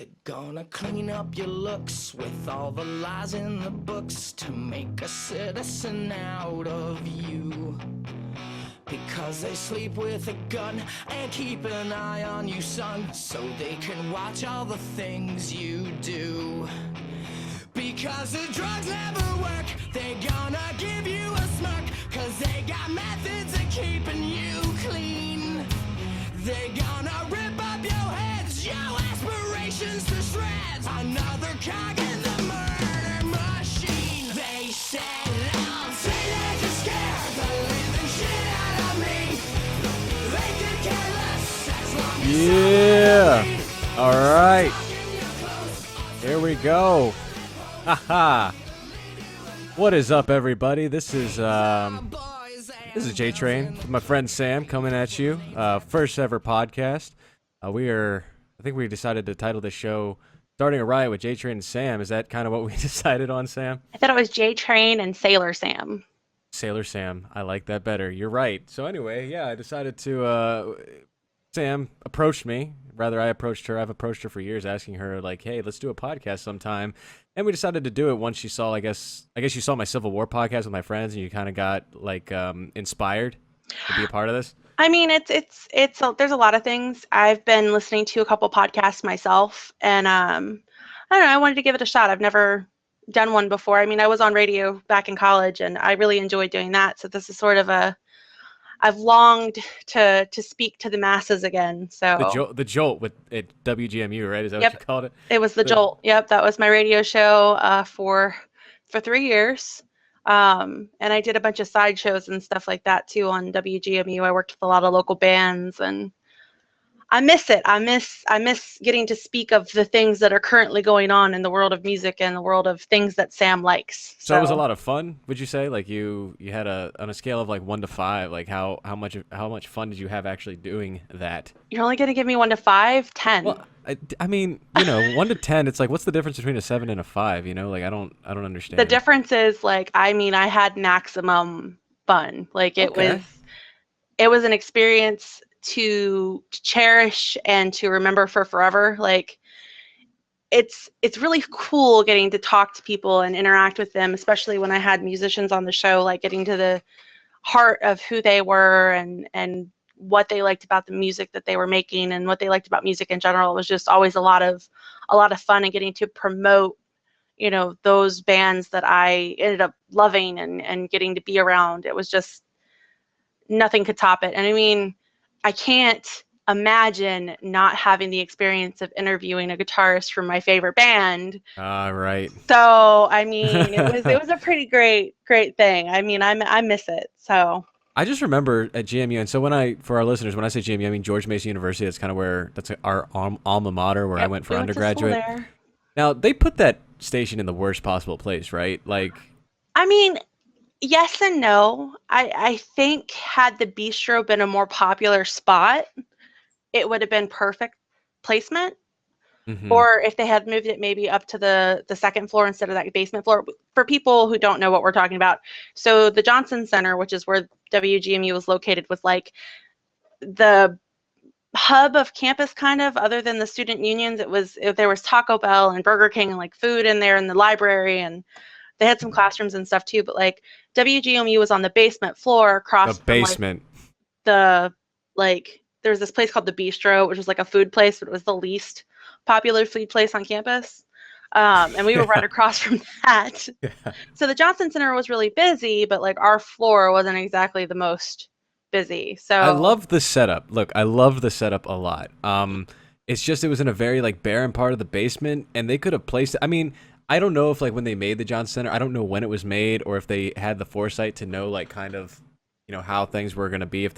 They're gonna clean up your looks with all the lies in the books to make a citizen out of you. Because they sleep with a gun and keep an eye on you, son, so they can watch all the things you do. Because the drugs never work, they're gonna give you a smirk, cause they got methods of keeping you clean. They're gonna rip up your heads, your aspirations to shreds. Another cog in the murder machine. They said I'll say that you're scared the living shit out of me. They could care less as long as Yeah. All right. Here we go. Haha. What is up, everybody? This is J Train with my friend Sam coming at you. First ever podcast. I think we decided to title the show "Starting a Riot with J Train and Sam." Is that kind of what we decided on, Sam? I thought it was J Train and Sailor Sam. Sailor Sam. I like that better. You're right. So anyway, yeah, I decided to. Sam approached me. Rather, I approached her. I've approached her for years, asking her like, "Hey, let's do a podcast sometime." And we decided to do it once she saw. I guess you saw my Civil War podcast with my friends, and you kind of got like inspired to be a part of this. I mean, there's a lot of things. I've been listening to a couple podcasts myself, and I don't know. I wanted to give it a shot. I've never done one before. I mean, I was on radio back in college, and I really enjoyed doing that. So this is sort of I've longed to speak to the masses again. So The Jolt with at WGMU, right? Is that Yep. what you called it? It was the Jolt. Yep, that was my radio show for 3 years. And I did a bunch of side shows and stuff like that too on WGMU. I worked with a lot of local bands, and I miss it. I miss getting to speak of the things that are currently going on in the world of music and the world of things that Sam likes. So it was a lot of fun, would you say? Like you had on a scale of like 1 to 5, like how much fun did you have actually doing that? You're only gonna give me 1 to 5, 10. Well, I mean, 1 to 10, it's like, what's the difference between a 7 and a 5? Like I don't understand. The difference is like, I mean, I had maximum fun. Like it was an experience to cherish and to remember for forever. Like it's really cool getting to talk to people and interact with them, especially when I had musicians on the show, like getting to the heart of who they were and what they liked about the music that they were making and what they liked about music in general. It was just always a lot of fun, and getting to promote those bands that I ended up loving and getting to be around. It was just, nothing could top it. And I mean, I can't imagine not having the experience of interviewing a guitarist from my favorite band. Right. So, I mean, it was a pretty great thing. I mean, I miss it. So I just remember at GMU, and so for our listeners, when I say GMU, I mean George Mason University. That's our alma mater where I went for undergraduate. Now, they put that station in the worst possible place, right? Like, I mean, yes and no. I think had the bistro been a more popular spot, it would have been perfect placement. mm-hmm. Or if they had moved it maybe up to the second floor instead of that basement floor. For people who don't know what we're talking about, so the Johnson Center, which is where WGMU was located, was like the hub of campus, kind of, other than the student unions. There was Taco Bell and Burger King and like food in there, and the library, and they had some classrooms and stuff too. But like WGMU was on the basement floor across the basement. There was this place called the Bistro, which was like a food place, but it was the least popular food place on campus. And we were right across from that. Yeah. So the Johnson Center was really busy, but like our floor wasn't exactly the most busy. So I love the setup. Look, I love the setup a lot. It's just, it was in a very like barren part of the basement, and they could have placed it. I mean, I don't know if like when they made the Johnson Center, I don't know when it was made, or if they had the foresight to know like kind of how things were going to be, if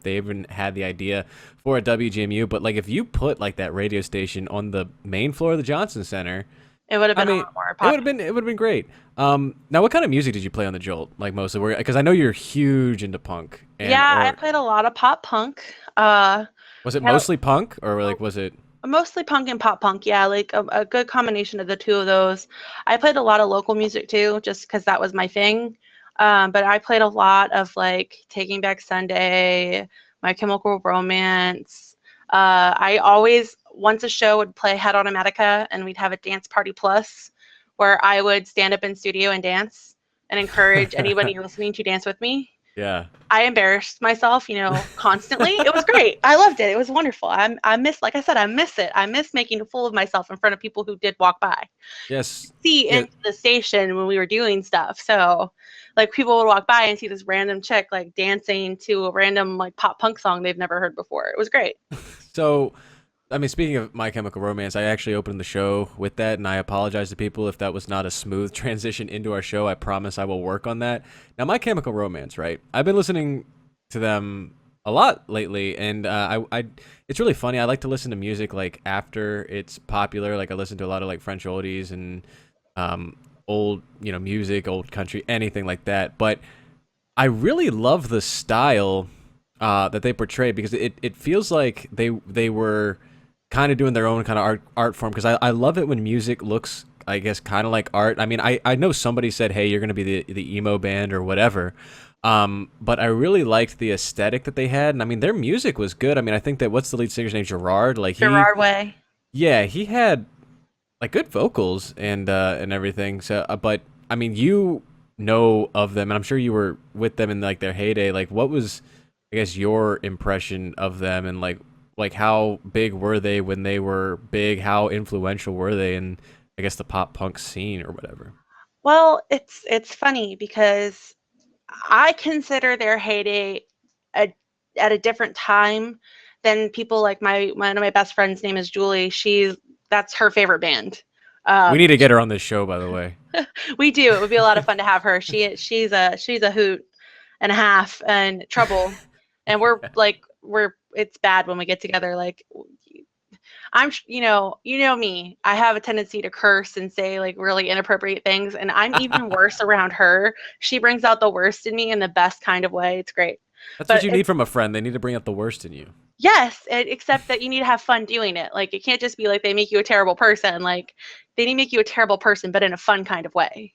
they even had the idea for a WGMU. But like if you put like that radio station on the main floor of the Johnson Center, it would have been a lot more popular. It would have been great. Now, what kind of music did you play on the Jolt? Like mostly, because I know you're huge into punk. I played a lot of pop punk. Was it mostly punk, or like was it? Mostly punk and pop punk, yeah, like a good combination of the two of those. I played a lot of local music too, just because that was my thing. But I played a lot of like Taking Back Sunday, My Chemical Romance. I always once a show would play Head Automatica, and we'd have a dance party plus, where I would stand up in studio and dance and encourage anybody listening to dance with me. Yeah. I embarrassed myself, constantly. It was great. I loved it. It was wonderful. I miss, like I said, I miss it. I miss making a fool of myself in front of people who did walk by. Yes. See Yeah. into the station when we were doing stuff. So, like, people would walk by and see this random chick like dancing to a random like pop punk song they've never heard before. It was great. So, I mean, speaking of My Chemical Romance, I actually opened the show with that, and I apologize to people if that was not a smooth transition into our show. I promise I will work on that. Now, My Chemical Romance, right? I've been listening to them a lot lately, and it's really funny. I like to listen to music like after it's popular. Like I listen to a lot of like French oldies and old, music, old country, anything like that. But I really love the style that they portray, because it feels like they were kind of doing their own kind of art form, because I love it when music looks, I guess, kind of like art. I mean, I know somebody said, hey, you're going to be the emo band or whatever, but I really liked the aesthetic that they had, and I mean, their music was good. I mean, I think that, what's the lead singer's name, Gerard? Like Gerard Way. Yeah, he had like good vocals and everything. So, but I mean, you know of them, and I'm sure you were with them in like their heyday. Like, what was, I guess, your impression of them, and like how big were they when they were big? How influential were they in, I guess, the pop punk scene or whatever? Well, it's funny because I consider their heyday a, at a different time than people like one of my best friends' name is Julie. That's her favorite band. We need to get her on this show, by the way. We do. It would be a lot of fun to have her. She's a hoot and a half and trouble, and it's bad when we get together. Like, I'm, me. I have a tendency to curse and say like really inappropriate things, and I'm even worse around her. She brings out the worst in me in the best kind of way. It's great. That's what you need from a friend. They need to bring out the worst in you. Yes, except that you need to have fun doing it. Like, it can't just be like they make you a terrible person. Like, they need to make you a terrible person, but in a fun kind of way.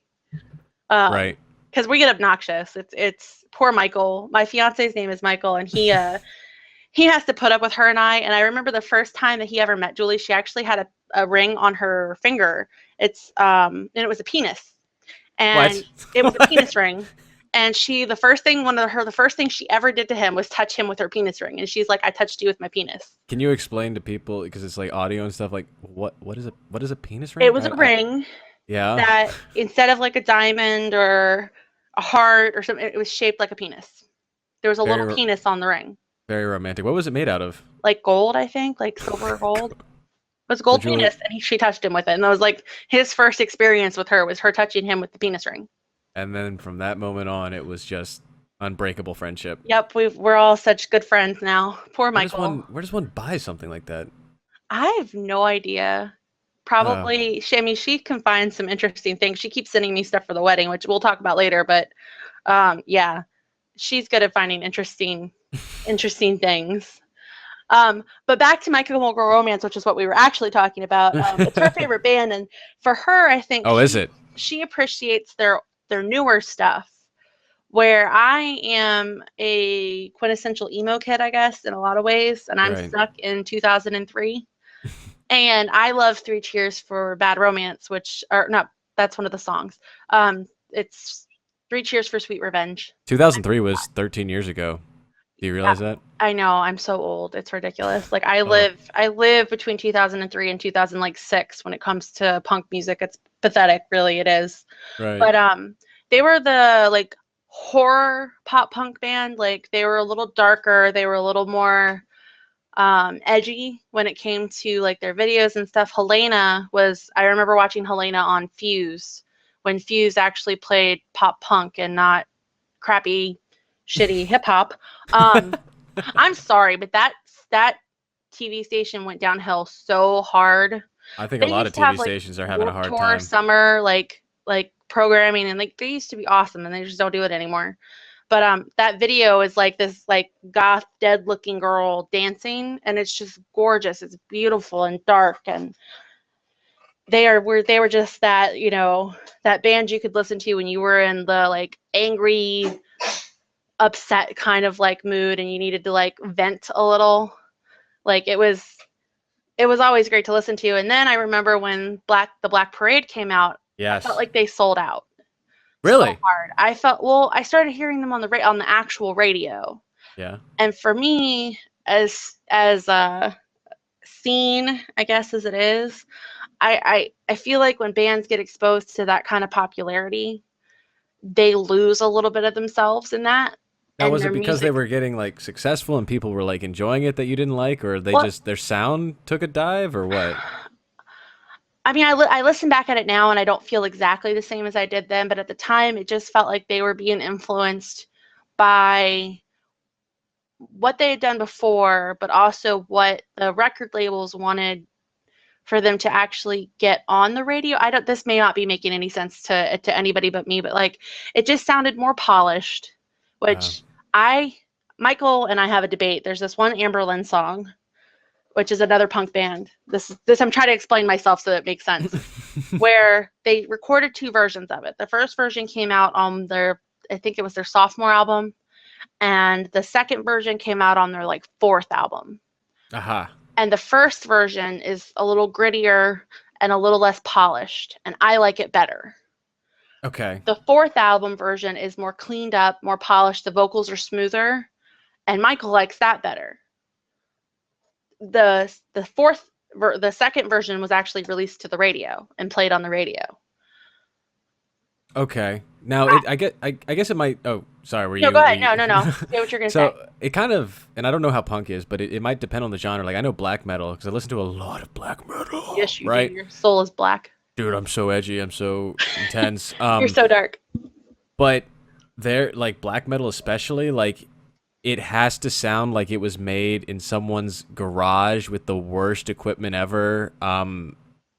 Right. Because we get obnoxious. It's poor Michael. My fiance's name is Michael, and he has to put up with her and I. And I remember the first time that he ever met Julie, she actually had a ring on her finger. And it was a penis, and What? It was a penis ring. And the first thing she ever did to him was touch him with her penis ring. And she's like, I touched you with my penis. Can you explain to people, because it's like audio and stuff, like what is a penis ring? It was a ring. Yeah. That instead of like a diamond or a heart or something, it was shaped like a penis. There was a little penis on the ring. Very romantic. What was it made out of? Like gold, I think, like silver or gold. It was a gold penis, and she touched him with it. And that was like his first experience with her, was her touching him with the penis ring. And then from that moment on, it was just unbreakable friendship. Yep, we're all such good friends now. Poor Michael. Where does one buy something like that? I have no idea. Probably, she can find some interesting things. She keeps sending me stuff for the wedding, which we'll talk about later. But yeah, she's good at finding interesting things. But back to My Chemical Romance, which is what we were actually talking about. It's her favorite band, and for her, I think. Oh, is it? She appreciates their newer stuff, where I am a quintessential emo kid, I guess, in a lot of ways, and I'm stuck in 2003. And I love Three Cheers for Bad Romance, that's one of the songs. It's Three Cheers for Sweet Revenge. 2003 was 13 years ago. Do you realize that? I know. I'm so old. It's ridiculous. Like, I live between 2003 and 2006 when it comes to punk music. It's pathetic, really. It is. Right. But they were the like horror pop punk band. Like, they were a little darker. They were a little more edgy when it came to like their videos and stuff. I remember watching Helena on Fuse, when Fuse actually played pop punk and not crappy, shitty hip hop. I'm sorry, but that TV station went downhill so hard. I think a lot of TV stations are having a hard time. Summer like programming, and like they used to be awesome, and they just don't do it anymore. But that video is like this like goth dead looking girl dancing, and it's just gorgeous. It's beautiful and dark, and they were just that, that band you could listen to when you were in the like angry, upset kind of like mood, and you needed to like vent a little. Like, it was it was always great to listen to. And then I remember when the Black Parade came out, I felt Yes. like they sold out so Really? hard. I started hearing them on the actual radio. Yeah. And for me, as scene, I guess as it is, I feel like when bands get exposed to that kind of popularity, they lose a little bit of themselves in that, Now, and was their it because they music. were getting like successful and people were like enjoying it that you didn't like, or they Well, just their sound took a dive, or what? I mean, I listen back at it now and I don't feel exactly the same as I did then, but at the time it just felt like they were being influenced by what they had done before, but also what the record labels wanted for them to actually get on the radio. I don't This may not be making any sense to anybody but me, but like it just sounded more polished, Uh, which I Michael and I have a debate. There's this one Amberlyn song, which is another punk band. This I'm trying to explain myself so that it makes sense. Where they recorded two versions of it. The first version came out on I think it was their sophomore album, and the second version came out on their like fourth album. Aha. And the first version is a little grittier and a little less polished, and I like it better. Okay. The fourth album version is more cleaned up, more polished, the vocals are smoother, and Michael likes that better. The second version was actually released to the radio and played on the radio. Okay. Now, I guess it might. Oh, sorry. No, go Were ahead. you? No. Say what you're gonna say. So it kind of, and I don't know how punk is, but it might depend on the genre. Like I know black metal because I listen to a lot of black metal. Yes, you Right, do. Your soul is black. dude. I'm so edgy. I'm so intense. You're so dark. But they're like black metal, especially like it has to sound like it was made in someone's garage with the worst equipment ever.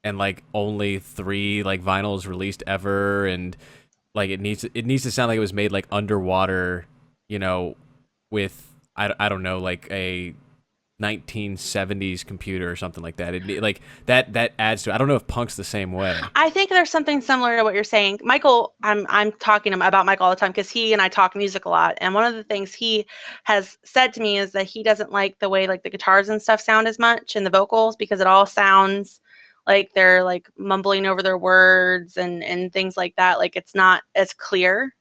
And like only 3 like vinyls released ever, and like it needs to sound like it was made like underwater, you know, with I don't know, like a 1970s computer or something like that. Like that adds to it. I don't know if punk's the same way. I think there's something similar to what you're saying. Michael, I'm talking about Michael all the time because he and I talk music a lot. And one of the things he has said to me is that he doesn't like the way like the guitars and stuff sound as much and the vocals because it all sounds like they're like mumbling over their words and things like that. Like it's not as clear.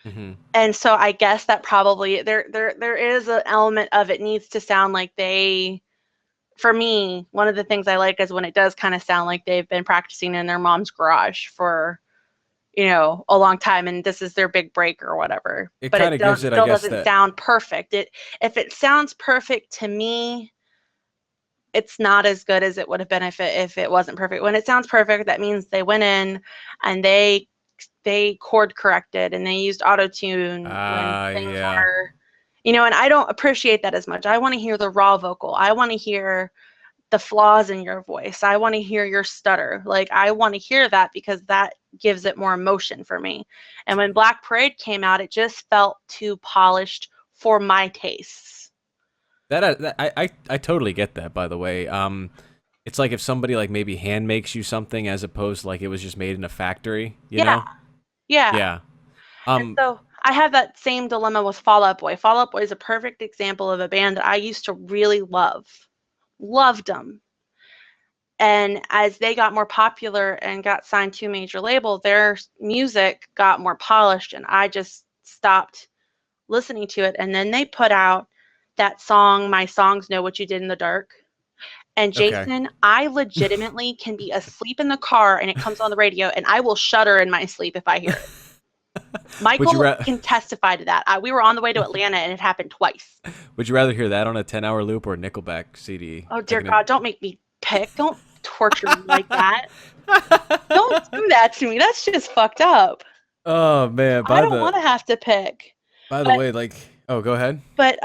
Hmm. And so I guess that probably there is an element of it needs to sound like for me, one of the things I like is when it does kind of sound like they've been practicing in their mom's garage for, a long time and this is their big break or whatever. It But kind it of gives it, I still guess, doesn't that. sound perfect. If it sounds perfect to me, it's not as good as it would have been if it wasn't perfect. When it sounds perfect, that means they went in and they chord corrected and they used auto-tune when things Yeah. are, and I don't appreciate that as much. I want to hear the raw vocal. I want to hear the flaws in your voice. I want to hear your stutter. Like I want to hear that because that gives it more emotion for me. And when Black Parade came out, it just felt too polished for my tastes. I totally get that. By the way, it's like if somebody like maybe hand makes you something as opposed to like it was just made in a factory. You know? Yeah. Yeah. And so I have that same dilemma with Fall Out Boy. Fall Out Boy is a perfect example of a band that I used to really love. Loved them. And as they got more popular and got signed to a major label, their music got more polished and I just stopped listening to it. And then they put out that song, My Songs Know What You Did in the Dark. And Okay. Jason, I legitimately can be asleep in the car and it comes on the radio and I will shudder in my sleep if I hear it. Michael can testify to that. We were on the way to Atlanta and it happened twice. Would you rather hear that on a 10-hour loop or a Nickelback CD? Oh, dear God, don't make me pick. Don't torture me like that. Don't do that to me. That's just fucked up. Oh, man. I don't want to have to pick. By the way, like, oh, go ahead. But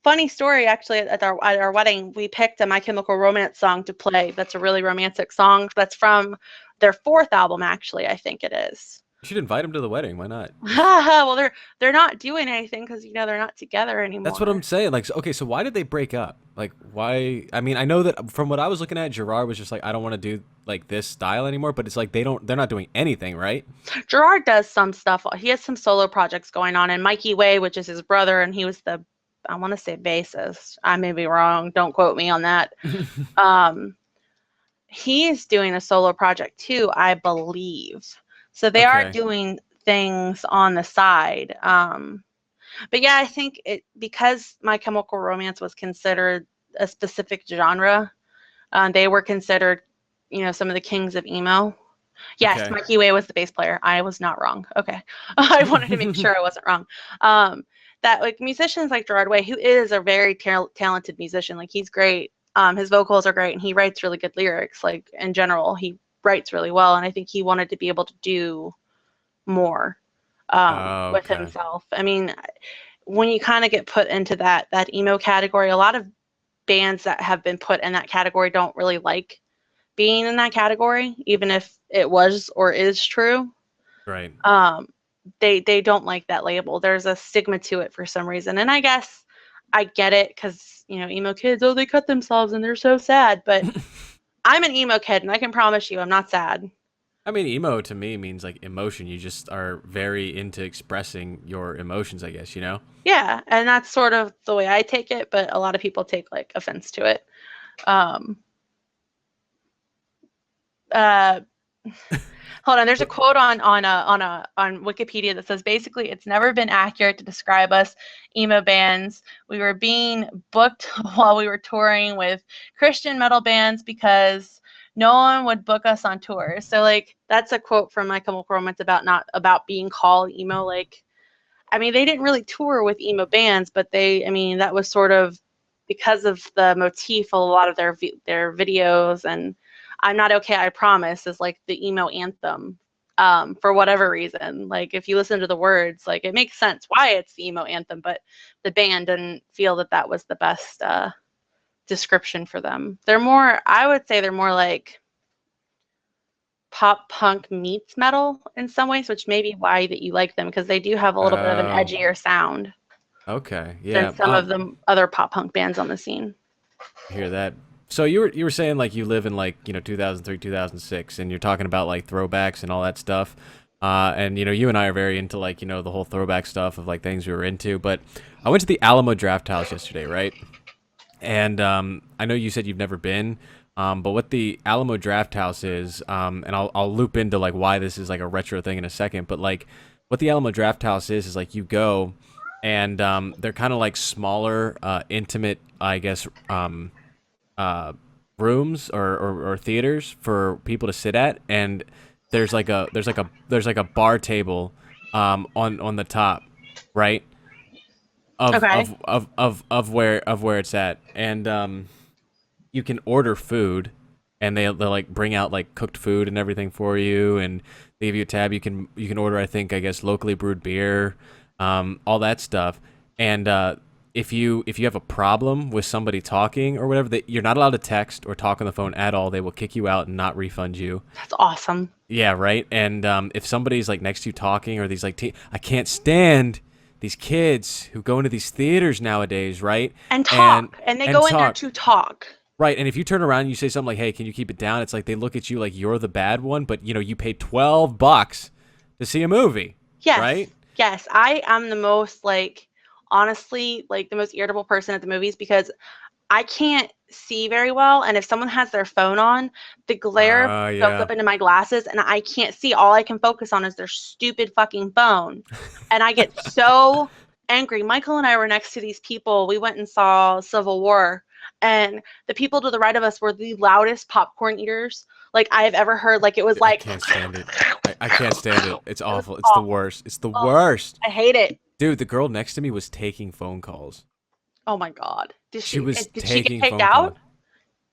funny story, actually, at our wedding, we picked a My Chemical Romance song to play. That's a really romantic song. That's from their fourth album, actually, I think it is. You should invite him to the wedding. Why not? Well, they're not doing anything because they're not together anymore. That's what I'm saying. Like, okay, so why did they break up? Like, why? I mean, I know that from what I was looking at, Gerard was just like, I don't want to do like this style anymore. But it's like they're not doing anything, right? Gerard does some stuff. He has some solo projects going on, and Mikey Way, which is his brother, and he was I want to say bassist. I may be wrong. Don't quote me on that. he's doing a solo project too, I believe. So they are Okay. doing things on the side. But yeah, I think it because My Chemical Romance was considered a specific genre. They were considered, some of the kings of emo. Yes, Okay. Mikey Way was the bass player. I was not wrong. Okay. I wanted to make sure I wasn't wrong. Um, that like musicians like Gerard Way, who is a very talented musician, like he's great. His vocals are great, and he writes really good lyrics. Like in general, he writes really well, and I think he wanted to be able to do more with Okay. himself. I mean, when you kind of get put into that emo category, a lot of bands that have been put in that category don't really like being in that category, even if it was or is true. Right. Um, they don't like that label. There's a stigma to it for some reason, and I guess I get it because emo kids, oh, they cut themselves and they're so sad. But I'm an emo kid, and I can promise you, I'm not sad. I mean, emo to me means like emotion. You just are very into expressing your emotions, I guess, you know? Yeah, and that's sort of the way I take it, but a lot of people take like offense to it. Um, uh, Hold on, there's a But quote on Wikipedia that says basically it's never been accurate to describe us emo bands. We were being booked while we were touring with Christian metal bands because no one would book us on tours. So like that's a quote from My Chemical Romance about not about being called emo. Like I mean they didn't really tour with emo bands, but that was sort of because of the motif of a lot of their videos. And I'm Not Okay, I Promise is like the emo anthem for whatever reason. Like if you listen to the words, like it makes sense why it's the emo anthem, but the band didn't feel that was the best description for them. I would say they're more like pop punk meets metal in some ways, which may be why that you like them, because they do have a little bit of an oh, edgier sound okay. than Yeah. some of the other pop punk bands on the scene. Hear that. So you were saying like you live in like 2003 2006 and you're talking about like throwbacks and all that stuff, and you and I are very into like the whole throwback stuff of like things we were into. But I went to the Alamo Draft House yesterday, right? And I know you said you've never been, but what the Alamo Draft House is, and I'll loop into like why this is like a retro thing in a second. But like what the Alamo Draft House is like you go, and they're kind of like smaller, intimate, I guess, uh, rooms or theaters for people to sit at, and there's like a bar table on the top, right? Of Okay. of of of of where it's at, and you can order food, and they'll like bring out like cooked food and everything for you, and they give you a tab. You can order, I guess, locally brewed beer, all that stuff. And if you have a problem with somebody talking or whatever, that you're not allowed to text or talk on the phone at all. They will kick you out and not refund you. That's awesome. Yeah, right. And if somebody's like next to you talking, or these like I can't stand these kids who go into these theaters nowadays, right? And And talk. And they and go in there talk. to talk. Right, and if you turn around and you say something like, "Hey, can you keep it down?" It's like they look at you like you're the bad one, but you paid $12 to see a movie, Yes. right? Yes. I am the most like honestly like the most irritable person at the movies because I can't see very well, and if someone has their phone on, the glare goes Yeah. up into my glasses and I can't see. All I can focus on is their stupid fucking phone. And I get so angry. Michael and I were next to these people. We went and saw Civil War, and the people to the right of us were the loudest popcorn eaters like I've ever heard. Like it was I like can't stand it. I can't stand it. It's it was awful. It's the awful. worst. It's the Oh, worst. I hate it. Dude, the girl next to me was taking phone calls. Oh my god. She was Did she get taking kicked phone calls. out?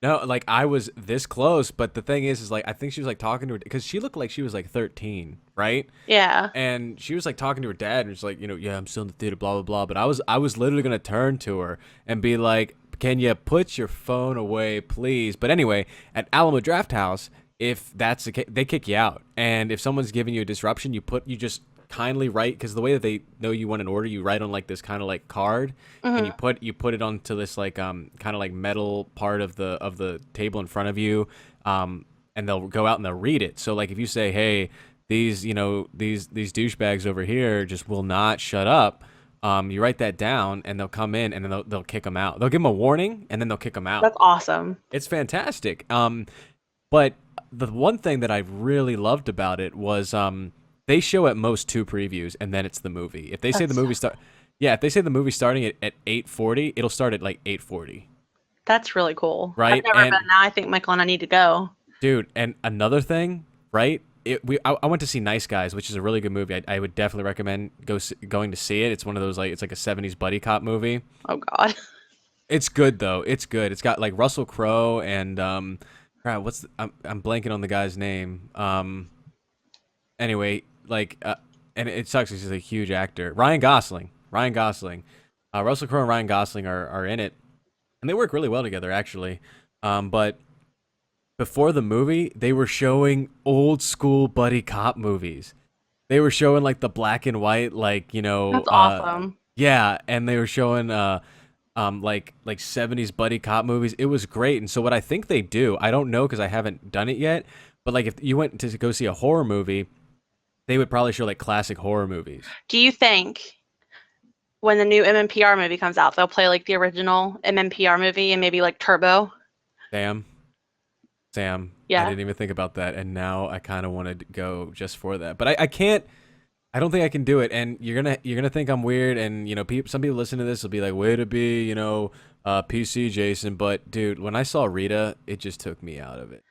No, like I was this close, but the thing is like I think she was like talking to her because she looked like she was like 13, right? Yeah. And she was like talking to her dad, and it's like, yeah, I'm still in the theater, blah blah blah. But I was literally gonna turn to her and be like, can you put your phone away, please? But anyway, at Alamo Draft House, if that's the case, they kick you out. And if someone's giving you a disruption, you just kindly write, because the way that they know you want an order, you write on like this kind of like card, and Hmm. you put it onto this like kind of like metal part of the table in front of you, and they'll go out and they'll read it. So like if you say, hey, these douchebags over here just will not shut up. You write that down, and they'll come in, and then they'll kick them out. They'll give them a warning, and then they'll kick them out. That's awesome. It's fantastic. But the one thing that I really loved about it was they show at most 2 previews and then it's the movie. If they say the That's movie start, yeah, if they say the movie starting at 8:40, it'll start at like 8:40, that's really cool. I've right? never been. And Now I think Michael and I need to go. dude, and another thing, right? I went to see Nice Guys, which is a really good movie. I would definitely recommend going to see it. It's one of those like it's like a 70s buddy cop movie. Oh God. It's good though. It's good. It's got like Russell Crowe and I'm blanking on the guy's name. Anyway, like and it sucks 'cause he's a huge actor. Ryan Gosling. Ryan Gosling. Russell Crowe and Ryan Gosling are in it, and they work really well together actually. But before the movie, they were showing old school buddy cop movies. They were showing like the black and white, like That's awesome. yeah, and they were showing like 70s buddy cop movies. It was great. And so what I think they do, I don't know because I haven't done it yet, but like if you went to go see a horror movie, they would probably show like classic horror movies. Do you think when the new MMPR movie comes out, they'll play like the original MMPR movie and maybe like Turbo? Sam, Yeah. I didn't even think about that, and now I kind of want to go just for that, but I can't. I don't think I can do it, and you're gonna think I'm weird, and some people listen to this will be like, way to be, PC Jason. But dude, when I saw Rita, it just took me out of it.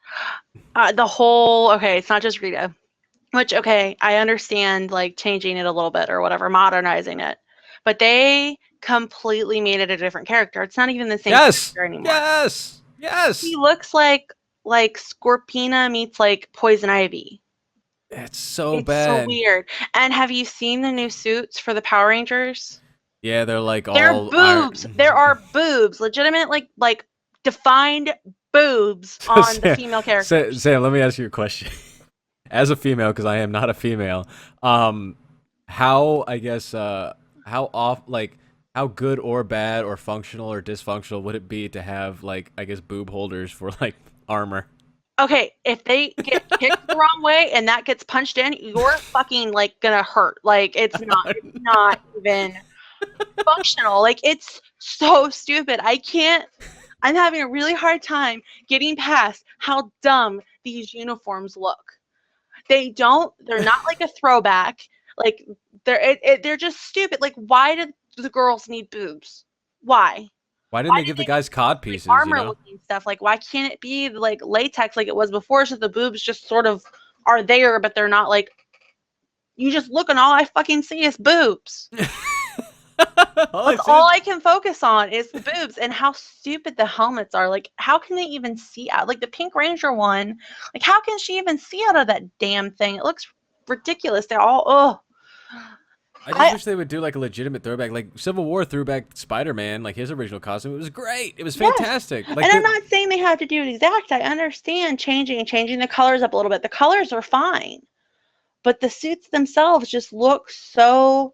Okay, it's not just Rita, which, okay, I understand like changing it a little bit or whatever, modernizing it, but they completely made it a different character. It's not even the same character anymore. Yes. He looks like Scorpina meets like Poison Ivy. It's so It's bad. so weird. And have you seen the new suits for the Power Rangers? Yeah, they're like They're all boobs. There are boobs, legitimate like defined boobs on the female characters. Sam, let me ask you a question. As a female, because I am not a female, how I guess how good or bad or functional or dysfunctional would it be to have like I guess boob holders for like armor? Okay, if they get kicked the wrong way and that gets punched in, you're fucking like gonna hurt. Like it's not even functional. Like it's so stupid. I'm having a really hard time getting past how dumb these uniforms look. They're not like a throwback. Like they're just stupid. Like why do the girls need boobs? Why? Why didn't they give the guys cod pieces? Armor looking stuff. Like why can't it be like latex like it was before, so the boobs just sort of are there, but they're not like you just look and all I fucking see is boobs. all I can focus on is the boobs and how stupid the helmets are. Like how can they even see out? Like the Pink Ranger one, like how can she even see out of that damn thing? It looks ridiculous. They're all I just wish they would do like a legitimate throwback, like Civil War throwback Spider-Man, like his original costume. It was great. It was fantastic. Yes. Like, and I'm not saying they have to do it exact. I understand changing the colors up a little bit. The colors are fine, but the suits themselves just look so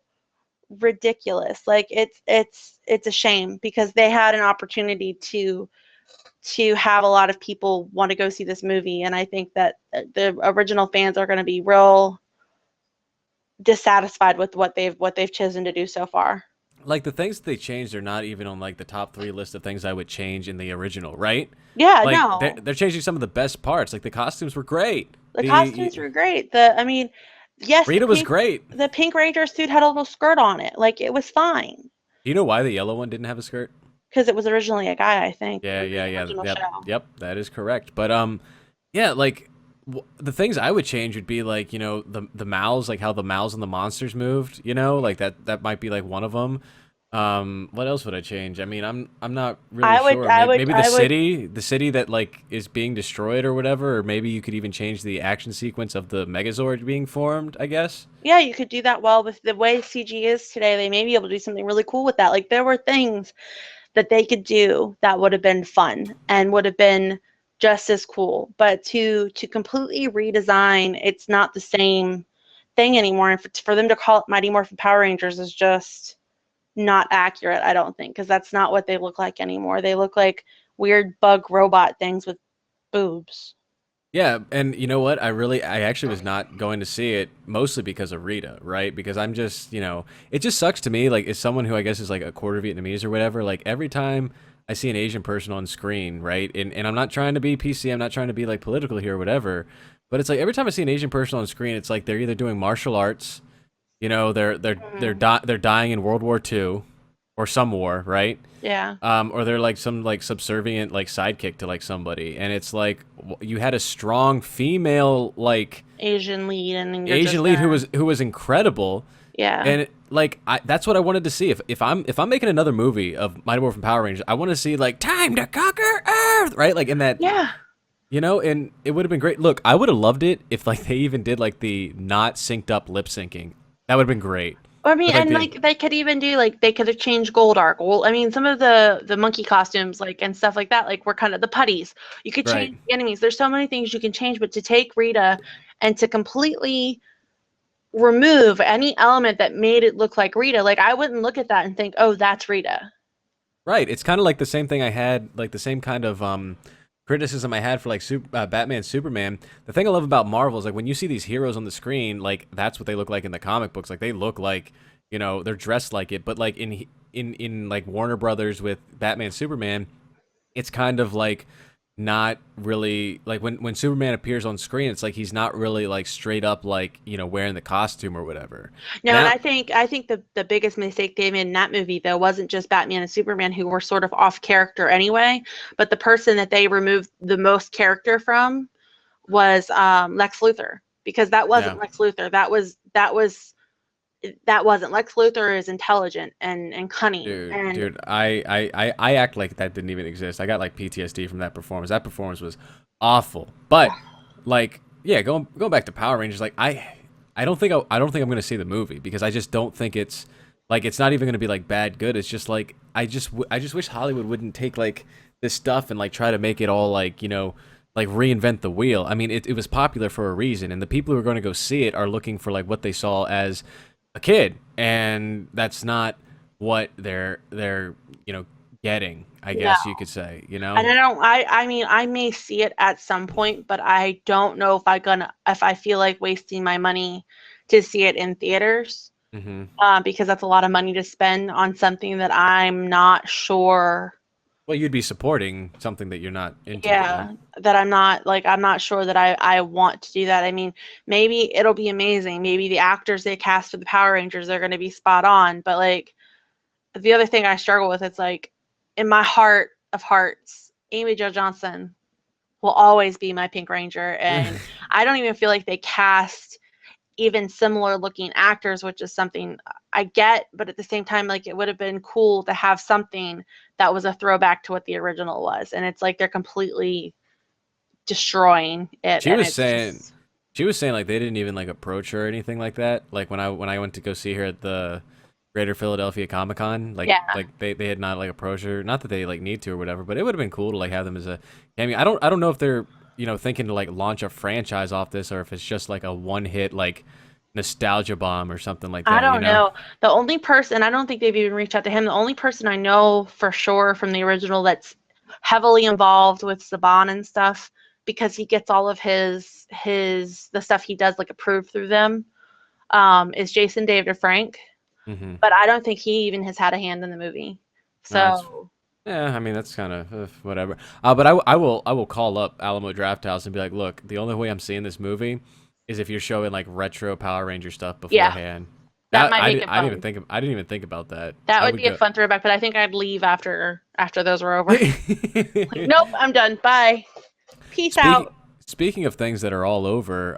ridiculous. Like it's a shame because they had an opportunity to have a lot of people want to go see this movie, and I think that the original fans are going to be real dissatisfied with what they've chosen to do so far. like the things that they changed are not even on like the top 3 list of things I would change in the original, right? Yeah, like, no. They're changing some of the best parts. Like the costumes were great. The costumes were great. Yes, Rita was great. The Pink Ranger suit had a little skirt on it. Like it was fine. Do you know why the yellow one didn't have a skirt? Because it was originally a guy, I think. Yeah. Yep, that is correct. But yeah, like the things I would change would be like the mouths, like how the mouths and the monsters moved. Like that might be like one of them. What else would I change? I mean, I'm not really sure. Maybe the city that like is being destroyed or whatever, or maybe you could even change the action sequence of the Megazord being formed, I guess. Yeah, you could do that. Well, with the way CG is today, they may be able to do something really cool with that. Like there were things that they could do that would have been fun and would have been just as cool. But to completely redesign, it's not the same thing anymore. And for them to call it Mighty Morphin Power Rangers is just not accurate, I don't think, because that's not what they look like anymore. They look like weird bug robot things with boobs. Yeah, and you know what? I actually was not going to see it mostly because of Rita, right? Because I'm just, it just sucks to me, like, as someone who I guess is like a quarter Vietnamese or whatever, like every time I see an Asian person on screen, right? And I'm not trying to be PC, I'm not trying to be like political here or whatever, but it's like every time I see an Asian person on screen, it's like they're either doing martial arts, you know, Mhm. they're dying in World War II or some war, right? Yeah. Or they're like some like subservient like sidekick to like somebody, and it's like you had a strong female like Asian lead, and you're Asian just lead gonna, who was incredible, yeah. and like that's what I wanted to see. If I'm making another movie of Mighty Morphin Power Rangers, I want to see like time to conquer Earth, right? Like in that, Yeah. you know, and it would have been great. Look, I would have loved it if like they even did like the not synced up lip syncing. That would have been great. I mean, With like and the like they could even do like they could have changed Goldark. Well, I mean, some of the monkey costumes like and stuff like that like were kind of the putties. You could right. change the enemies. There's so many things you can change, but to take Rita and to completely remove any element that made it look like Rita, like I wouldn't look at that and think, "Oh, that's Rita." Right. It's kind of like the same thing I had, like the same kind of criticism I had for like Batman, Superman. The thing I love about Marvel is like when you see these heroes on the screen, like that's what they look like in the comic books. Like they look like, you know, they're dressed like it. But like in like Warner Brothers with Batman, Superman, it's kind of like not really like when Superman appears on screen, it's like he's not really like straight up like, you know, wearing the costume or whatever. No, and Now, I think the biggest mistake they made in that movie though wasn't just Batman and Superman who were sort of off character anyway, but the person that they removed the most character from was Lex Luthor, because that yeah. wasn't Lex Luthor. That wasn't Lex Luthor is intelligent and cunning and Dude, I act like that didn't even exist. I got like PTSD from that performance. That performance was awful. But like, yeah, going back to Power Rangers, like I don't think I'm gonna see the movie because I just don't think it's like it's not even gonna be like bad good. It's just like I just wish Hollywood wouldn't take like this stuff and like try to make it all like, you know, like reinvent the wheel. I mean, it was popular for a reason, and the people who are going to go see it are looking for like what they saw as a kid, and that's not what they're you know getting. I no. guess you could say, you And know. I mean I may see it at some point, but I don't know if I feel like wasting my money to see it in theaters, Hmm. because that's a lot of money to spend on something that I'm not sure. Well, you'd be supporting something that you're not into, you know. Yeah, that I'm not sure that I want to do that. I mean, maybe it'll be amazing. Maybe the actors they cast for the Power Rangers are going to be spot on, but like the other thing I struggle with, it's like in my heart of hearts, Amy Jo Johnson will always be my Pink Ranger, and I don't even feel like they cast even similar looking actors, which is something I get, but at the same time, like it would have been cool to have something that was a throwback to what the original was. And it's like they're completely destroying it. She And was it's saying just, she was saying like they didn't even like approach her or anything like that. Like when I went to go see her at the Greater Philadelphia Comic Con, yeah, they had not like approached her. Not that they like need to or whatever, but it would have been cool to like have them as a cameo. I don't know if they're, you know, thinking to like launch a franchise off this or if it's just like a one hit like nostalgia bomb or something like I that, you don't know? know. The only person, I don't think they've even reached out to him. The only person I know for sure from the original that's heavily involved with Saban and stuff, because he gets all of the stuff he does like approved through them, is Jason David Frank. Hmm. But I don't think he even has had a hand in the movie. No, that's So yeah. I mean, that's kind of whatever. But I will call up Alamo Drafthouse and be like, look, the only way I'm seeing this movie is if you're showing like retro Power Ranger stuff yeah, beforehand. that might make it I didn't even fun. think I didn't even think about that. That I would would be a go. fun throwback, but I think I'd leave after those were over. Like, nope, I'm done. Bye. Peace Speaking out. speaking of things that are all over,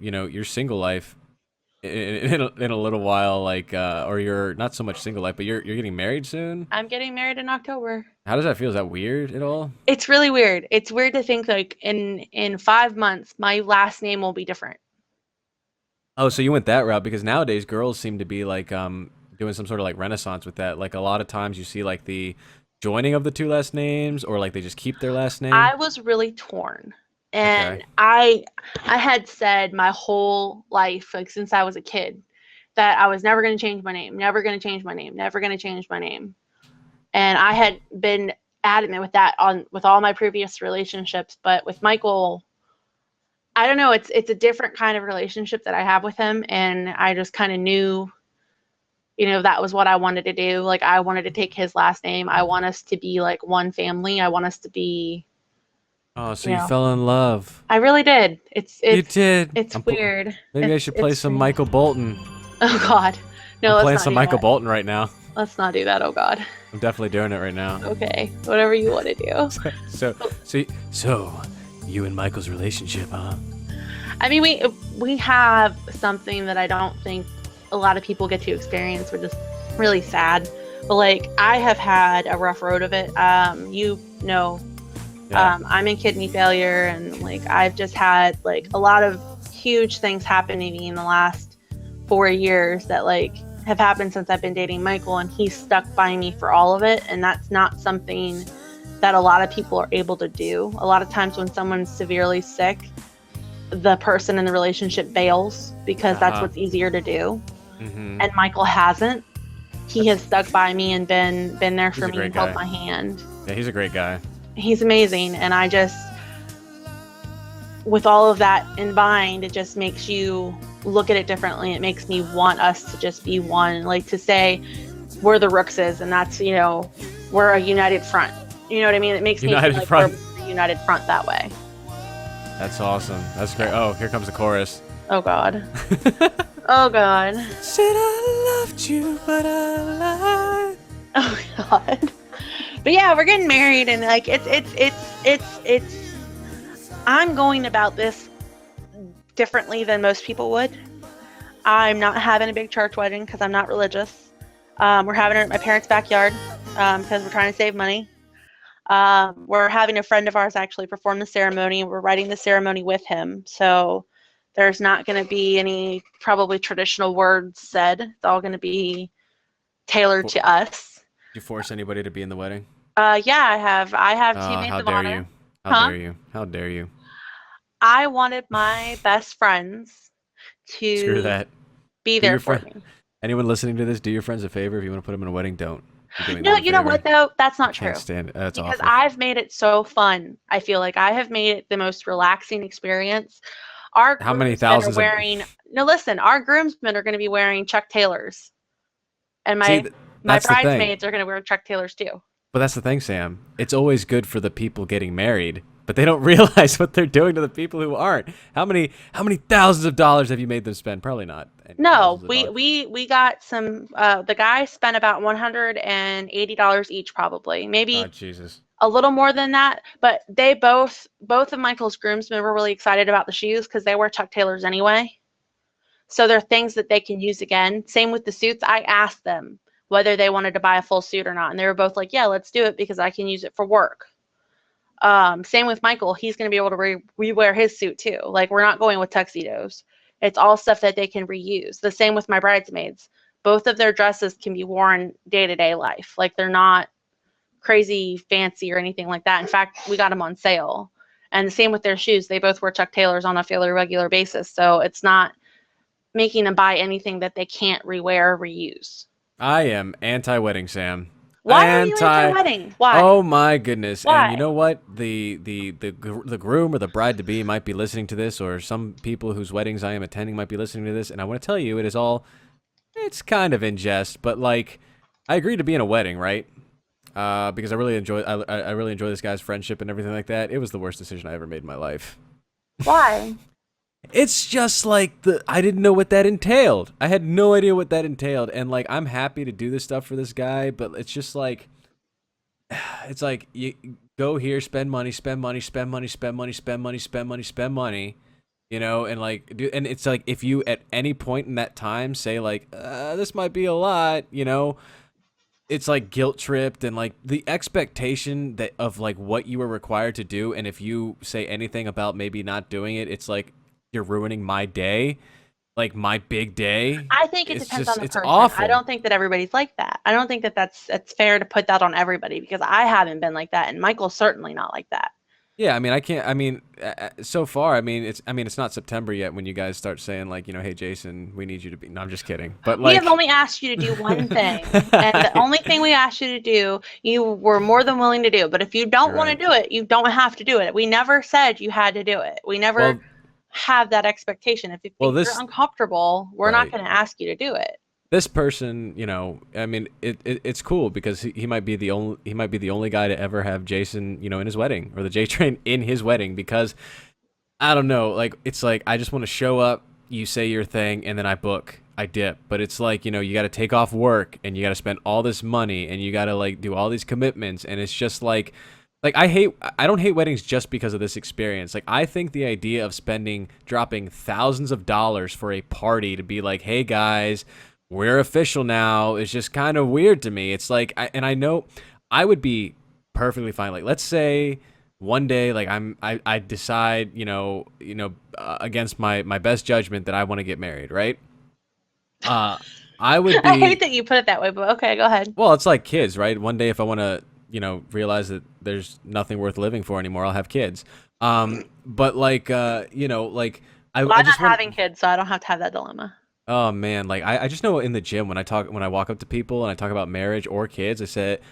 you know, your single life in a little while, like, or you're not so much single life, but you're getting married soon. I'm getting married in October. How does that feel? Is that weird at all? It's really weird. It's weird to think like in 5 months my last name will be different. Oh, so you went that route because nowadays girls seem to be like doing some sort of like renaissance with that. Like a lot of times you see like the joining of the two last names or like they just keep their last name. I was really torn. Okay. And I had said my whole life, like since I was a kid, that I was never going to change my name, never going to change my name, never going to change my name. And I had been adamant with that on with all my previous relationships, but with Michael, I don't know, it's a different kind of relationship that I have with him, and I just kind of knew that was what I wanted to do. Like, I wanted to take his last name. I want us to be like one family. I want us to be, Oh, so you fell in love. I really did. You did. It's weird. Maybe I should play some Michael Bolton. Oh God. No, I'm let's playing not some do Michael that. Bolton right now. Let's not do that. Oh God. I'm definitely doing it right now. Okay. Whatever you want to do. So, you and Michael's relationship, huh? I mean, we have something that I don't think a lot of people get to experience, which is really sad. But like, I have had a rough road of it. I'm in kidney failure, and like, I've just had like a lot of huge things happen to me in the last 4 years that like have happened since I've been dating Michael, and he's stuck by me for all of it. And that's not something that a lot of people are able to do. A lot of times when someone's severely sick, the person in the relationship bails because that's what's easier to do. Mm-hmm. And Michael hasn't. He has stuck by me and been there for me and held my hand. Yeah, he's a great guy. He's amazing. And I just, with all of that in mind, it just makes you look at it differently. It makes me want us to just be one, like to say we're the Rookses, and that's, we're a united front. You know what I mean? It makes me feel like we're a united front that way. That's awesome. That's great. Oh, here comes the chorus. Oh God. Oh God. Said I loved you, but I lied. Oh God. But yeah, we're getting married, and like it's I'm going about this differently than most people would. I'm not having a big church wedding because I'm not religious. We're having it at my parents' backyard because we're trying to save money. We're having a friend of ours actually perform the ceremony. We're writing the ceremony with him. So there's not going to be any probably traditional words said. It's all going to be tailored to us. Did you force anybody to be in the wedding? Yeah, I have teammates of honor. How dare you? How dare you? I wanted my best friends to Screw that. Be there for me. Anyone listening to this, do your friends a favor. If you want to put them in a wedding, don't. No, you know what though? That's not true. Can't stand it. That's because awful. I've made it so fun. I feel like I have made it the most relaxing experience. Our How many thousands are wearing? No, listen. Our groomsmen are going to be wearing Chuck Taylors, and my bridesmaids are going to wear Chuck Taylors too. But that's the thing, Sam. It's always good for the people getting married, but they don't realize what they're doing to the people who aren't. How many thousands of dollars have you made them spend? Probably not. No, we got some. The guys spent about $180 each, probably, maybe Jesus. A little more than that. But they both of Michael's groomsmen were really excited about the shoes because they wear Chuck Taylors anyway. So they're things that they can use again. Same with the suits. I asked them whether they wanted to buy a full suit or not, and they were both like, "Yeah, let's do it because I can use it for work." Same with Michael. He's going to be able to rewear his suit too. Like, we're not going with tuxedos. It's all stuff that they can reuse. The same with my bridesmaids. Both of their dresses can be worn day-to-day life. Like, they're not crazy fancy or anything like that. In fact, we got them on sale. And the same with their shoes. They both wear Chuck Taylors on a fairly regular basis. So it's not making them buy anything that they can't rewear or reuse. I am anti-wedding, Sam. Why are you anti-wedding? Why? Oh my goodness! Why? And you know what? The groom or the bride-to-be might be listening to this, or some people whose weddings I am attending might be listening to this. And I want to tell you, it's kind of in jest, but like, I agreed to be in a wedding, right? Because I really enjoy this guy's friendship and everything like that. It was the worst decision I ever made in my life. Why? It's just like I didn't know what that entailed. I had no idea what that entailed. And like, I'm happy to do this stuff for this guy, but it's just like, it's like you go here, spend money, you know, and like, and it's like, if you at any point in that time say like, this might be a lot, you know, it's like guilt tripped, and like the expectation that of like what you were required to do. And if you say anything about maybe not doing it, it's like, you're ruining my day, like my big day. I think it depends on the person. Awful. I don't think that everybody's like that. I don't think that it's fair to put that on everybody, because I haven't been like that, and Michael's certainly not like that. Yeah, I mean, I can't. I mean, so far, it's not September yet when you guys start saying like, you know, hey Jason, we need you to be. No, I'm just kidding. But like, we have only asked you to do one thing, and the only thing we asked you to do, you were more than willing to do. But if you don't want to do it, you don't have to do it. We never said you had to do it. We never. Have that expectation. If you think you're uncomfortable, we're not going to ask you to do it. this person, I mean, it's cool because he might be the only guy to ever have Jason, in his wedding, or the J Train in his wedding, because I don't know, like, it's like I just want to show up, you say your thing, and then I dip. But it's like, you got to take off work, and you got to spend all this money, and you got to like do all these commitments, and it's just like I don't hate weddings just because of this experience. Like, I think the idea of dropping thousands of dollars for a party to be like, hey guys, we're official now, is just kind of weird to me. It's like, I know I would be perfectly fine. Like, let's say one day, like, I decide, against my best judgment that I want to get married, right? I would be. I hate that you put it that way, but okay, go ahead. Well, it's like kids, right? One day, if I want to, realize that there's nothing worth living for anymore, I'll have kids. But like, like I'm I not just having kids, so I don't have to have that dilemma. Oh man, like I just know in the gym when I walk up to people and I talk about marriage or kids,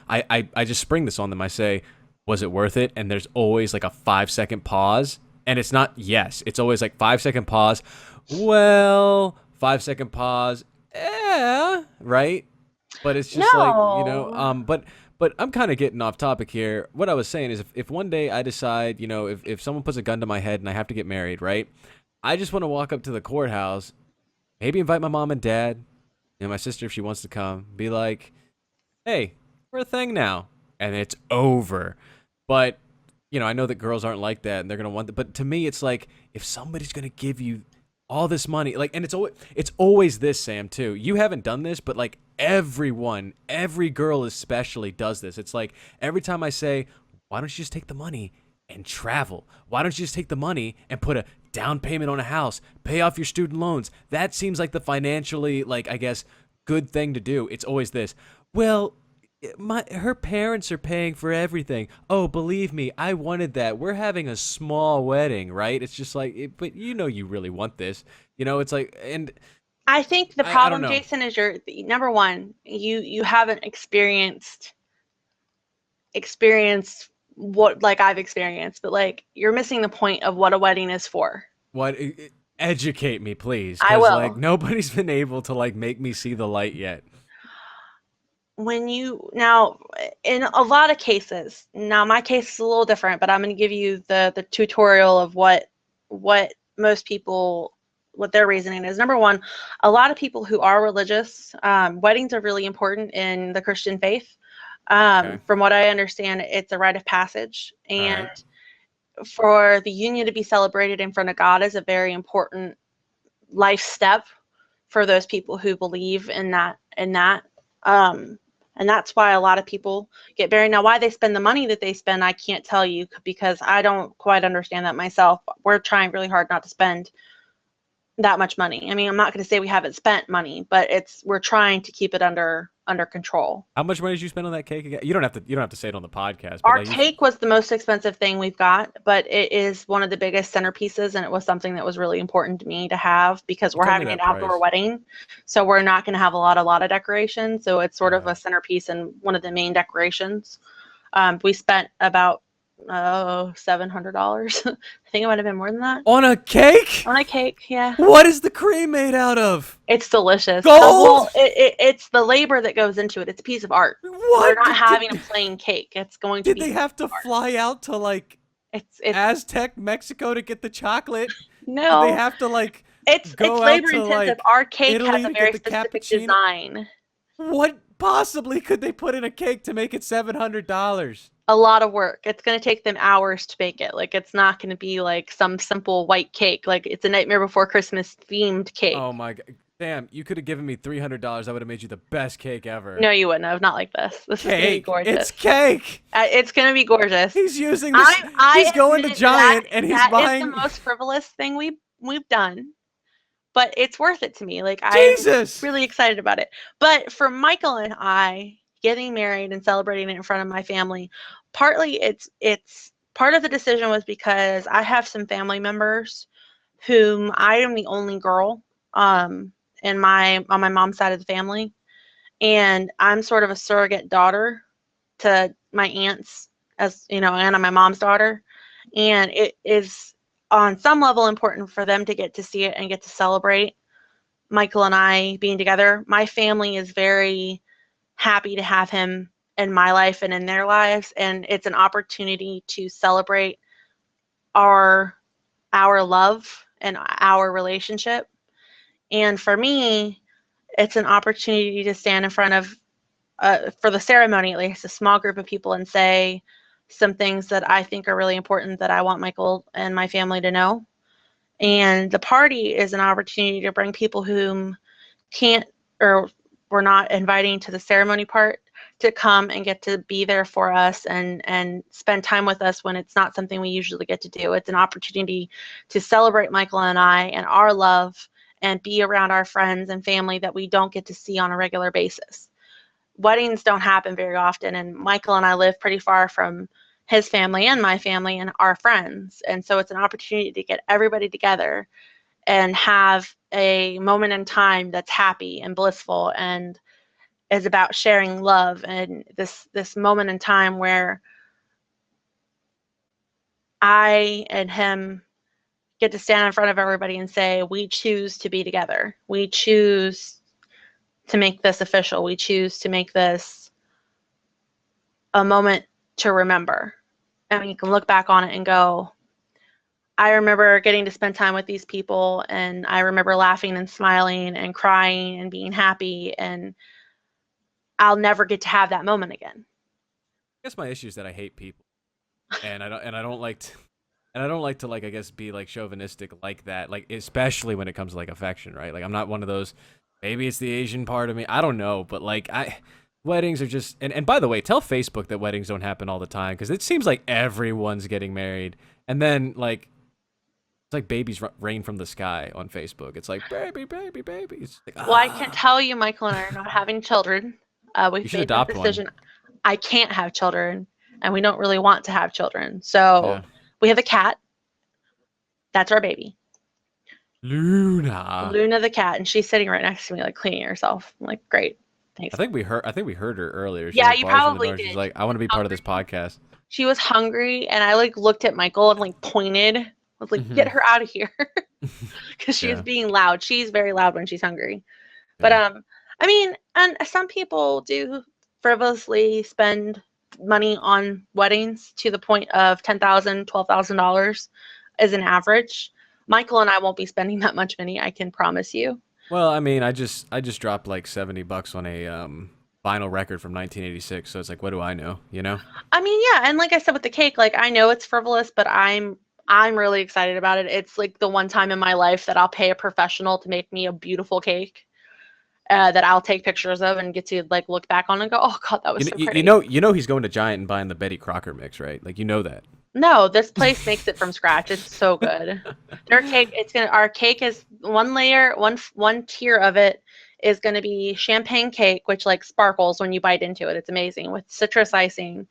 I just spring this on them. I say, was it worth it? And there's always like a 5-second pause, and it's not yes. It's always like 5-second pause. Well, 5-second pause. Yeah, right. But it's just No. but I'm kind of getting off topic here. What I was saying is, if one day I decide, if someone puts a gun to my head and I have to get married, right? I just want to walk up to the courthouse, maybe invite my mom and dad, and my sister if she wants to come, be like, hey, we're a thing now. And it's over. But, I know that girls aren't like that, and they're going to want that. But to me, it's like, if somebody's going to give you all this money, like, and it's always this, Sam, too. You haven't done this, but like every girl especially does this. It's like, every time I say, why don't you just take the money and travel? Why don't you just take the money and put a down payment on a house, pay off your student loans? That seems like the financially, like, I guess, good thing to do. It's always this. Well, her parents are paying for everything. Oh, believe me, I wanted that. We're having a small wedding, right? It's just like, but you really want this. It's like, and I think the I don't problem, know. Jason, is number one, you haven't experienced what like I've experienced, but like you're missing the point of what a wedding is for. What? Educate me, please, I because will. like nobody's been able to like make me see the light yet. Now, in a lot of cases, now my case is a little different, but I'm going to give you the tutorial of what most people, what their reasoning is. Number one, a lot of people who are religious, weddings are really important in the Christian faith. Okay. From what I understand, it's a rite of passage, and right. for the union to be celebrated in front of God is a very important life step for those people who believe in that. And that's why a lot of people get married. Now, why they spend the money that they spend, I can't tell you, because I don't quite understand that myself. We're trying really hard not to spend that much money. I mean, I'm not going to say we haven't spent money, but we're trying to keep it under control. How much money did you spend on that cake again? You don't have to say it on the podcast. But Our like, cake was the most expensive thing we've got, but it is one of the biggest centerpieces, and it was something that was really important to me to have because we're told me having an that outdoor price. wedding. So we're not going to have a lot of decoration. So it's sort of a centerpiece and one of the main decorations. We spent about $700. I think it might have been more than that. On a cake? On a cake, yeah. What is the cream made out of? It's delicious. Gold? Well, it's the labor that goes into it. It's a piece of art. What? We're not having a plain cake. It's going to Did be. they have to fly out to like It's Aztec, Mexico to get the chocolate? no. Did they have to like It's go out labor to, intensive. like, Our cake Italy has a to very get the specific cappuccino? design. What possibly could they put in a cake to make it $700? A lot of work. It's going to take them hours to bake it. Like, it's not going to be like some simple white cake. Like, it's a Nightmare Before Christmas themed cake. Oh my god. Damn, you could have given me $300. I would have made you the best cake ever. No, you wouldn't have. Not like this. This is going to be Cake. gorgeous. It's cake. It's going to be gorgeous. He's using this. He's going to admit Giant and he's that buying. is the most frivolous thing we've done, but it's worth it to me. Like, Jesus. I'm really excited about it. But for Michael and I getting married and celebrating it in front of my family, partly it's part of the decision was because I have some family members whom I am the only girl on my mom's side of the family, and I'm sort of a surrogate daughter to my aunts, as you know, and I'm my mom's daughter, and it is on some level important for them to get to see it and get to celebrate Michael and I being together. My family is very happy to have him in my life and in their lives, and it's an opportunity to celebrate our love and our relationship. And for me, it's an opportunity to stand in front of, for the ceremony at least, a small group of people and say some things that I think are really important that I want Michael and my family to know. And the party is an opportunity to bring people whom can't, or we're not inviting to the ceremony part, to come and get to be there for us and spend time with us when it's not something we usually get to do. It's an opportunity to celebrate Michael and I and our love and be around our friends and family that we don't get to see on a regular basis. Weddings don't happen very often, and Michael and I live pretty far from his family and my family and our friends. And so it's an opportunity to get everybody together and have a moment in time that's happy and blissful and is about sharing love, and this moment in time where I and him get to stand in front of everybody and say, we choose to be together. We choose to make this official. We choose to make this a moment to remember. And you can look back on it and go, I remember getting to spend time with these people, and I remember laughing and smiling and crying and being happy, and I'll never get to have that moment again. I guess my issue is that I hate people, and I don't like to, and I don't like to, like, I guess, be like chauvinistic like that, like especially when it comes to like affection, right? Like I'm not one of those. Maybe it's the Asian part of me. I don't know, but like weddings are just, and by the way, tell Facebook that weddings don't happen all the time, because it seems like everyone's getting married, and then like it's like babies rain from the sky on Facebook. It's like baby, baby, baby. It's like, Well, I can tell you, Michael and I are not having children. You We've should made that adopt one. decision. I can't have children, and we don't really want to have children. So Yeah. we have a cat. That's our baby. Luna. Luna the cat, and she's sitting right next to me, like cleaning herself. I'm like, great, thanks. I think we heard her earlier. She Yeah, like you barged in the probably door. She's did. like, I want to be part of this podcast. She was hungry, and I like looked at Michael and like pointed. I was like, get her out of here, because she was Yeah. being loud. She's very loud when she's hungry. But Yeah. I mean, and some people do frivolously spend money on weddings to the point of $10,000, $12,000 as an average. Michael and I won't be spending that much money, I can promise you. Well, I mean, I just dropped like $70 on a vinyl record from 1986. So it's like, what do I know? You know? I mean, yeah, and like I said with the cake, like I know it's frivolous, but I'm really excited about it. It's like the one time in my life that I'll pay a professional to make me a beautiful cake. That I'll take pictures of and get to like look back on and go, oh God, that was so pretty. You know he's going to Giant and buying the Betty Crocker mix, right? Like, you know that. No, this place makes it from scratch. It's so good. Their cake, our cake is one layer, one tier of it is going to be champagne cake, which like sparkles when you bite into it. It's amazing with citrus icing.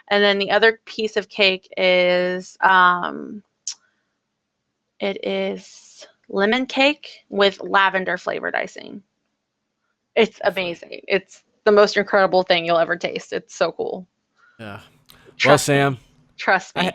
And then the other piece of cake is it is lemon cake with lavender flavored icing. It's amazing. It's the most incredible thing you'll ever taste. It's so cool. Yeah. Well, Trust Sam. me. Trust me.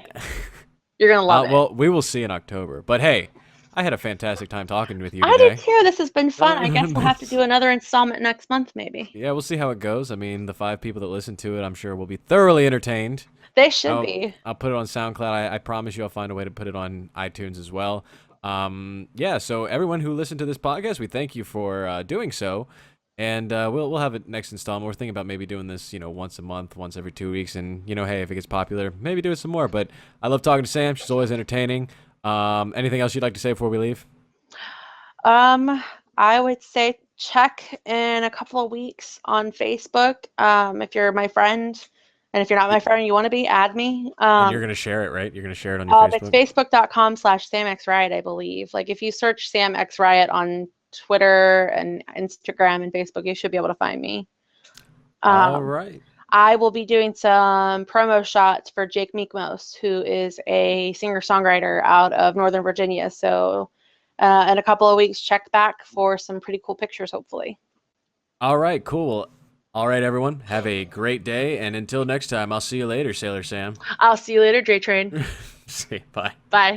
You're going to love it. Well, we will see in October. But hey, I had a fantastic time talking with you I today. did too. This has been fun. I guess we'll have to do another installment next month, maybe. Yeah, we'll see how it goes. I mean, the 5 people that listen to it, I'm sure will be thoroughly entertained. They should be. I'll put it on SoundCloud. I promise you I'll find a way to put it on iTunes as well. Yeah, so everyone who listened to this podcast, we thank you for doing so. And we'll have it next installment. We're thinking about maybe doing this, once a month, once every 2 weeks. And, hey, if it gets popular, maybe do it some more. But I love talking to Sam. She's always entertaining. Anything else you'd like to say before we leave? I would say check in a couple of weeks on Facebook. If you're my friend, and if you're not my friend and you want to be, add me. And you're going to share it, right? You're going to share it on your Facebook? It's facebook.com/SamXRiot, I believe. Like if you search Sam X Riot on Twitter and Instagram and Facebook, you should be able to find me. All right. I will be doing some promo shots for Jake Meekmos, who is a singer-songwriter out of Northern Virginia. So in a couple of weeks, check back for some pretty cool pictures, hopefully. All right, cool. All right, everyone. Have a great day. And until next time, I'll see you later, Sailor Sam. I'll see you later, J Train. See you. Bye. Bye.